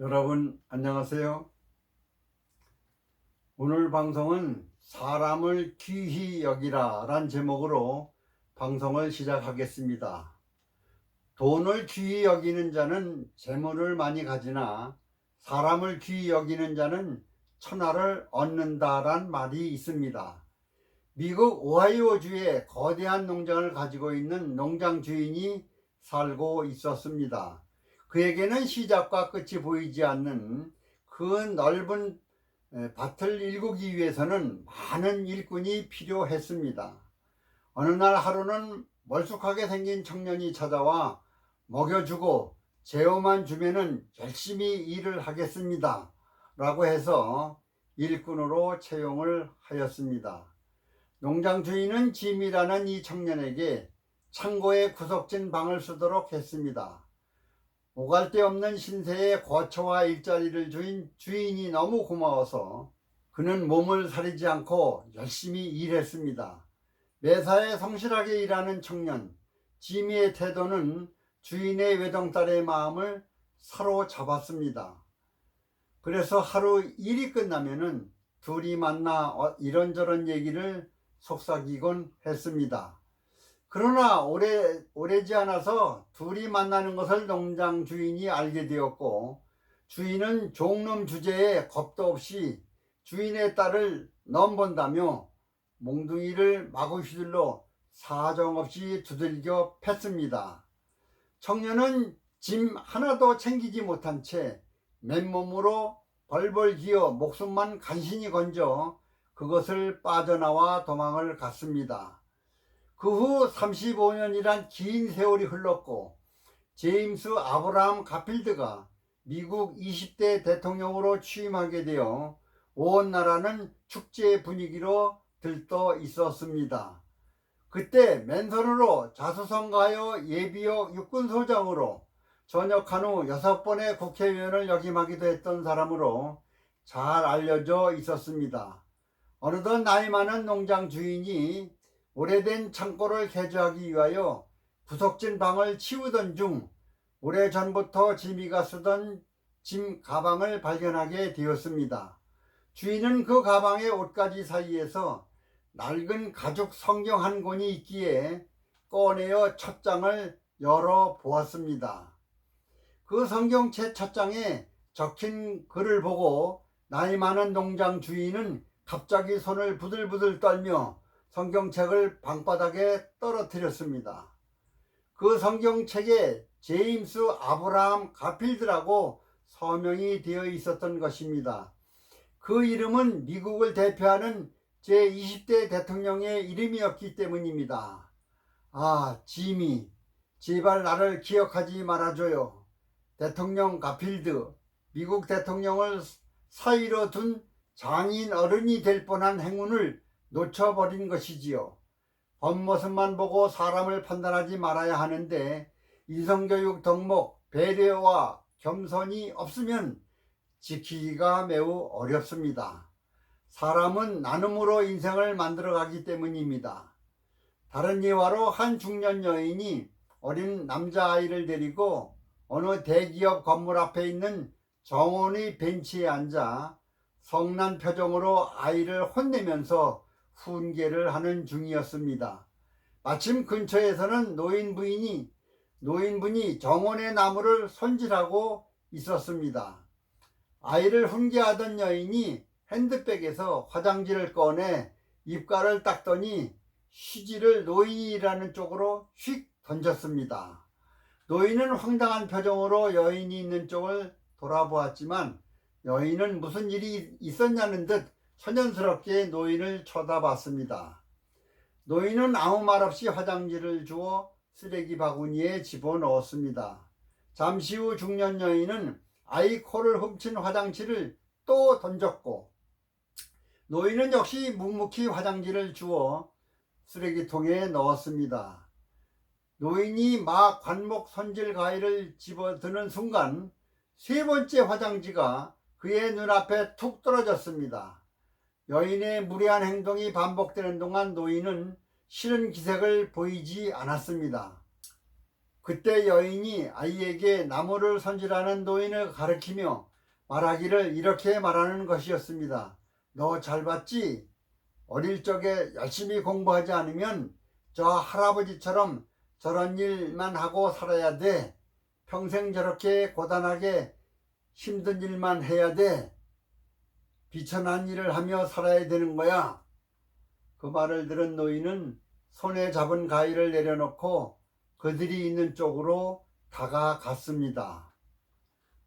여러분 안녕하세요. 오늘 방송은 사람을 귀히 여기라 란 제목으로 방송을 시작하겠습니다. 돈을 귀히 여기는 자는 재물을 많이 가지나 사람을 귀히 여기는 자는 천하를 얻는다 란 말이 있습니다. 미국 오하이오주에 거대한 농장을 가지고 있는 농장 주인이 살고 있었습니다. 그에게는 시작과 끝이 보이지 않는 그 넓은 밭을 일구기 위해서는 많은 일꾼이 필요했습니다. 어느 날 하루는 멀쑥하게 생긴 청년이 찾아와 먹여주고 재워만 주면은 열심히 일을 하겠습니다 라고 해서 일꾼으로 채용을 하였습니다. 농장 주인은 짐이라는 이 청년에게 창고에 구석진 방을 쓰도록 했습니다. 오갈 데 없는 신세의 거처와 일자리를 주인 주인이 너무 고마워서 그는 몸을 사리지 않고 열심히 일했습니다. 매사에 성실하게 일하는 청년 지미의 태도는 주인의 외동딸의 마음을 사로잡았습니다. 그래서 하루 일이 끝나면은 둘이 만나 이런저런 얘기를 속삭이곤 했습니다. 그러나 오래지 않아서 둘이 만나는 것을 농장 주인이 알게 되었고, 주인은 종놈 주제에 겁도 없이 주인의 딸을 넘본다며 몽둥이를 마구 휘둘러 사정없이 두들겨 팼습니다. 청년은 짐 하나도 챙기지 못한 채 맨몸으로 벌벌 기어 목숨만 간신히 건져 그것을 빠져나와 도망을 갔습니다. 그 후 35년이란 긴 세월이 흘렀고 제임스 아브라함 가필드가 미국 20대 대통령으로 취임하게 되어 온 나라는 축제 분위기로 들떠 있었습니다. 그때 맨손으로 자수성가하여 예비역 육군소장으로 전역한 후 6번의 국회의원을 역임하기도 했던 사람으로 잘 알려져 있었습니다. 어느덧 나이 많은 농장 주인이 오래된 창고를 개조하기 위하여 구석진 방을 치우던 중 오래전부터 지미가 쓰던 짐 가방을 발견하게 되었습니다. 주인은 그 가방의 옷가지 사이에서 낡은 가죽 성경 한 권이 있기에 꺼내어 첫 장을 열어 보았습니다. 그 성경책 첫 장에 적힌 글을 보고 나이 많은 농장 주인은 갑자기 손을 부들부들 떨며 성경책을 방바닥에 떨어뜨렸습니다. 그 성경책에 제임스 아브라함 가필드라고 서명이 되어 있었던 것입니다. 그 이름은 미국을 대표하는 제20대 대통령의 이름이었기 때문입니다. 아, 지미, 제발 나를 기억하지 말아줘요. 대통령 가필드, 미국 대통령을 사위로 둔 장인 어른이 될 뻔한 행운을 놓쳐버린 것이지요. 겉모습만 보고 사람을 판단하지 말아야 하는데 이성교육 덕목, 배려와 겸손이 없으면 지키기가 매우 어렵습니다. 사람은 나눔으로 인생을 만들어가기 때문입니다. 다른 예화로 한 중년 여인이 어린 남자아이를 데리고 어느 대기업 건물 앞에 있는 정원의 벤치에 앉아 성난 표정으로 아이를 혼내면서 훈계를 하는 중이었습니다. 마침 근처에서는 노인분이 정원의 나무를 손질하고 있었습니다. 아이를 훈계하던 여인이 핸드백에서 화장지를 꺼내 입가를 닦더니 휴지를 노인이 일하는 쪽으로 휙 던졌습니다. 노인은 황당한 표정으로 여인이 있는 쪽을 돌아보았지만 여인은 무슨 일이 있었냐는 듯 천연스럽게 노인을 쳐다봤습니다. 노인은 아무 말 없이 화장지를 주워 쓰레기 바구니에 집어넣었습니다. 잠시 후 중년 여인은 아이 코를 훔친 화장지를 또 던졌고 노인은 역시 묵묵히 화장지를 주워 쓰레기통에 넣었습니다. 노인이 막 관목 손질 가위를 집어드는 순간 세 번째 화장지가 그의 눈앞에 툭 떨어졌습니다. 여인의 무례한 행동이 반복되는 동안 노인은 싫은 기색을 보이지 않았습니다. 그때 여인이 아이에게 나무를 손질하는 노인을 가리키며 말하기를 이렇게 말하는 것이었습니다. 너 잘 봤지? 어릴 적에 열심히 공부하지 않으면 저 할아버지처럼 저런 일만 하고 살아야 돼. 평생 저렇게 고단하게 힘든 일만 해야 돼. 비천한 일을 하며 살아야 되는 거야. 그 말을 들은 노인은 손에 잡은 가위를 내려놓고 그들이 있는 쪽으로 다가갔습니다.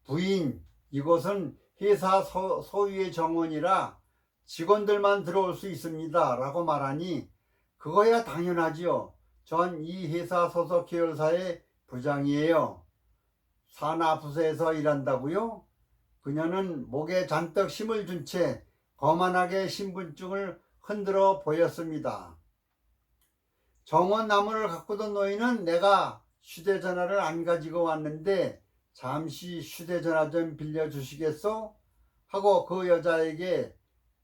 부인, 이곳은 회사 소유의 정원이라 직원들만 들어올 수 있습니다. 라고 말하니 그거야 당연하지요. 전 이 회사 소속 계열사의 부장이에요. 산하부서에서 일한다고요? 그녀는 목에 잔뜩 힘을 준 채 거만하게 신분증을 흔들어 보였습니다. 정원 나무를 가꾸던 노인은 내가 휴대전화를 안 가지고 왔는데 잠시 휴대전화 좀 빌려주시겠소? 하고 그 여자에게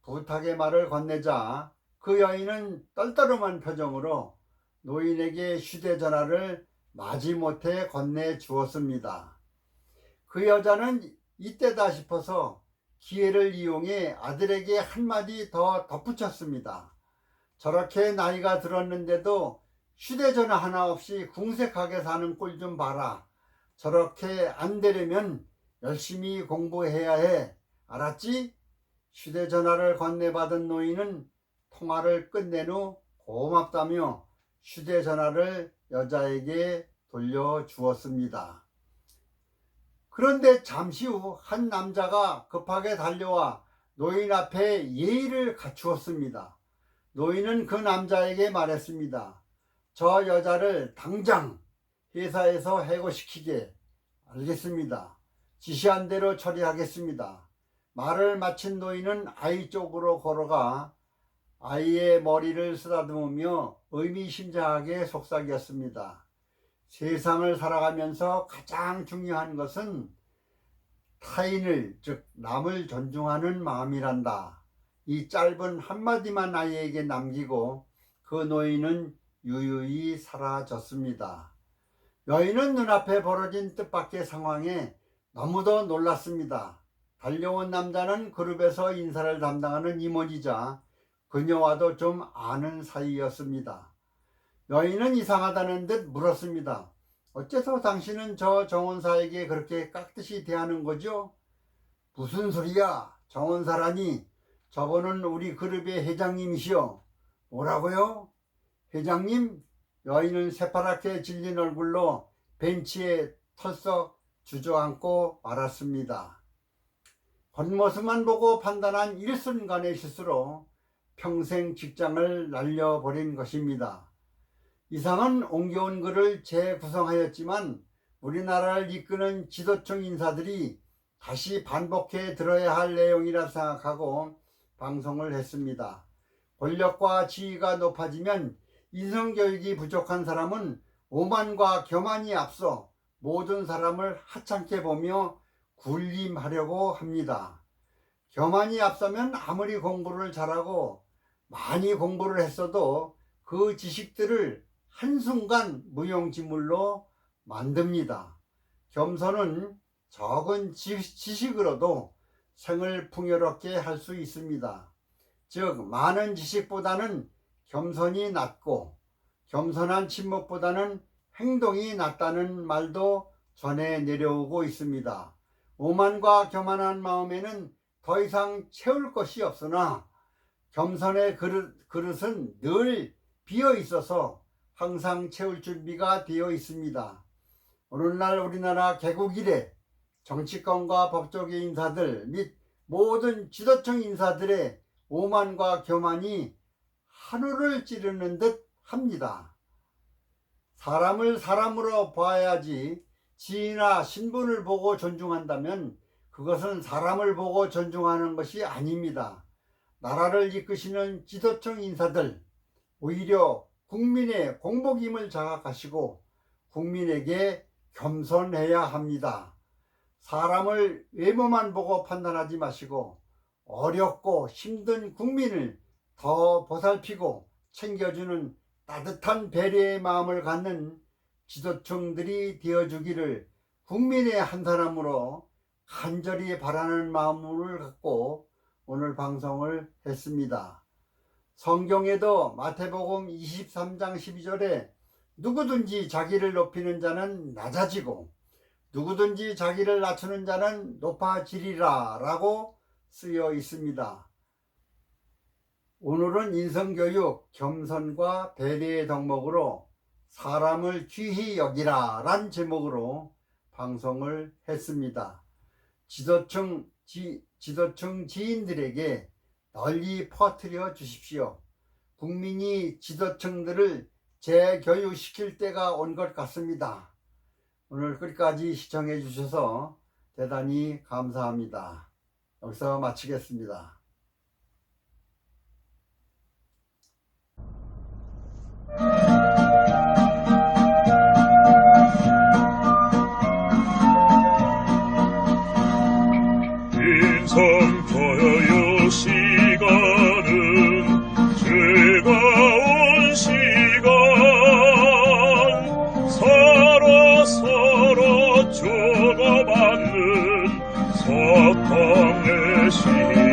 부탁의 말을 건네자 그 여인은 떨떠름한 표정으로 노인에게 휴대전화를 마지못해 건네주었습니다. 그 여자는 이때다 싶어서 기회를 이용해 아들에게 한마디 더 덧붙였습니다. 저렇게 나이가 들었는데도 휴대전화 하나 없이 궁색하게 사는 꼴 좀 봐라. 저렇게 안 되려면 열심히 공부해야 해. 알았지? 휴대전화를 건네받은 노인은 통화를 끝낸 후 고맙다며 휴대전화를 여자에게 돌려주었습니다. 그런데 잠시 후 한 남자가 급하게 달려와 노인 앞에 예의를 갖추었습니다. 노인은 그 남자에게 말했습니다. 저 여자를 당장 회사에서 해고시키게. 알겠습니다. 지시한 대로 처리하겠습니다. 말을 마친 노인은 아이 쪽으로 걸어가 아이의 머리를 쓰다듬으며 의미심장하게 속삭였습니다. 세상을 살아가면서 가장 중요한 것은 타인을, 즉 남을 존중하는 마음이란다. 이 짧은 한마디만 아이에게 남기고 그 노인은 유유히 사라졌습니다. 여인은 눈앞에 벌어진 뜻밖의 상황에 너무도 놀랐습니다. 달려온 남자는 그룹에서 인사를 담당하는 임원이자 그녀와도 좀 아는 사이였습니다. 여인은 이상하다는 듯 물었습니다. 어째서 당신은 저 정원사에게 그렇게 깍듯이 대하는 거죠? 무슨 소리야? 정원사라니. 저분은 우리 그룹의 회장님이시여. 뭐라고요? 회장님? 여인은 새파랗게 질린 얼굴로 벤치에 털썩 주저앉고 말았습니다. 겉모습만 보고 판단한 일순간의 실수로 평생 직장을 날려버린 것입니다. 이상은 옮겨온 글을 재구성하였지만 우리나라를 이끄는 지도층 인사들이 다시 반복해 들어야 할 내용이라 생각하고 방송을 했습니다. 권력과 지위가 높아지면 인성교육이 부족한 사람은 오만과 교만이 앞서 모든 사람을 하찮게 보며 군림하려고 합니다. 교만이 앞서면 아무리 공부를 잘하고 많이 공부를 했어도 그 지식들을 한순간 무용지물로 만듭니다. 겸손은 적은 지식으로도 생을 풍요롭게 할 수 있습니다. 즉 많은 지식보다는 겸손이 낫고 겸손한 침묵보다는 행동이 낫다는 말도 전해 내려오고 있습니다. 오만과 교만한 마음에는 더 이상 채울 것이 없으나 겸손의 그릇은 늘 비어 있어서 항상 채울 준비가 되어 있습니다. 오늘날 우리나라 개국 이래 정치권과 법조계 인사들 및 모든 지도층 인사들의 오만과 교만이 하늘을 찌르는 듯 합니다. 사람을 사람으로 봐야지 지위나 신분을 보고 존중한다면 그것은 사람을 보고 존중하는 것이 아닙니다. 나라를 이끄시는 지도층 인사들 오히려 국민의 공복임을 자각하시고 국민에게 겸손해야 합니다. 사람을 외모만 보고 판단하지 마시고 어렵고 힘든 국민을 더 보살피고 챙겨주는 따뜻한 배려의 마음을 갖는 지도층들이 되어주기를 국민의 한 사람으로 간절히 바라는 마음을 갖고 오늘 방송을 했습니다. 성경에도 마태복음 23장 12절에 누구든지 자기를 높이는 자는 낮아지고 누구든지 자기를 낮추는 자는 높아지리라 라고 쓰여 있습니다. 오늘은 인성교육, 겸손과 배려의 덕목으로 사람을 귀히 여기라 란 제목으로 방송을 했습니다. 지도층 지인들에게 널리 퍼뜨려 주십시오. 국민이 지도층들을 재교육시킬 때가 온 것 같습니다. 오늘 끝까지 시청해 주셔서 대단히 감사합니다. 여기서 마치겠습니다. 인성교육 시간은 즐거운 시간, 서로 주고받는 소통의 시간.